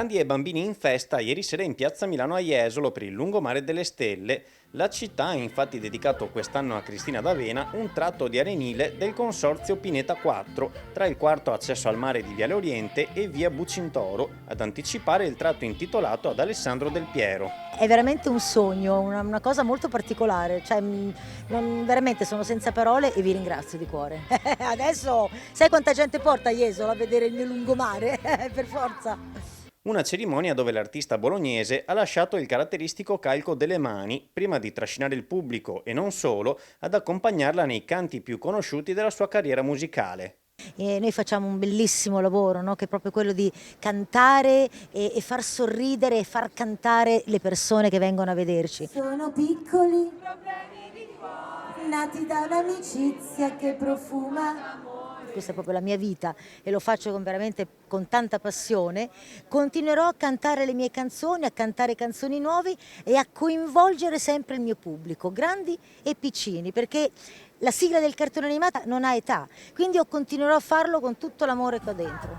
Grandi e bambini in festa ieri sera in piazza Milano a Jesolo per il lungomare delle stelle. La città ha infatti dedicato quest'anno a Cristina D'Avena un tratto di arenile del consorzio Pineta 4 tra il quarto accesso al mare di Viale Oriente e via Bucintoro, ad anticipare il tratto intitolato ad Alessandro Del Piero. È veramente un sogno, una cosa molto particolare, cioè, veramente sono senza parole e vi ringrazio di cuore. Adesso sai quanta gente porta a Jesolo a vedere il mio lungomare? Per forza. Una cerimonia dove l'artista bolognese ha lasciato il caratteristico calco delle mani prima di trascinare il pubblico e non solo ad accompagnarla nei canti più conosciuti della sua carriera musicale. E noi facciamo un bellissimo lavoro, no? Che è proprio quello di cantare e far sorridere e far cantare le persone che vengono a vederci. Sono piccoli problemi di cuore, nati da un'amicizia che profuma. Questa è proprio la mia vita e lo faccio veramente con tanta passione. Continuerò a cantare le mie canzoni, a cantare canzoni nuove e a coinvolgere sempre il mio pubblico, grandi e piccini, perché la sigla del cartone animato non ha età, quindi io continuerò a farlo con tutto l'amore che ho dentro.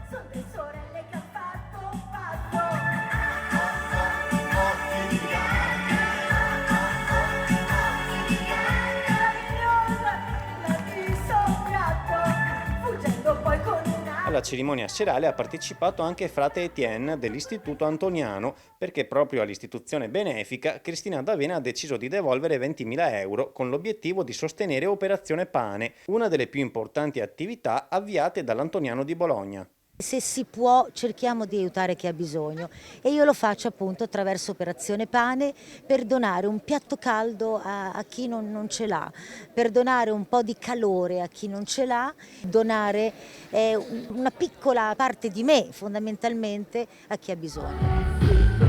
Sono le sorelle che han fatto. Alla cerimonia serale ha partecipato anche frate Etienne dell'Istituto Antoniano, perché proprio all'istituzione benefica Cristina D'Avena ha deciso di devolvere 20.000 euro con l'obiettivo di sostenere Operazione Pane, una delle più importanti attività avviate dall'Antoniano di Bologna. Se si può cerchiamo di aiutare chi ha bisogno e io lo faccio appunto attraverso Operazione Pane per donare un piatto caldo a chi non ce l'ha, per donare un po' di calore a chi non ce l'ha, donare una piccola parte di me fondamentalmente a chi ha bisogno.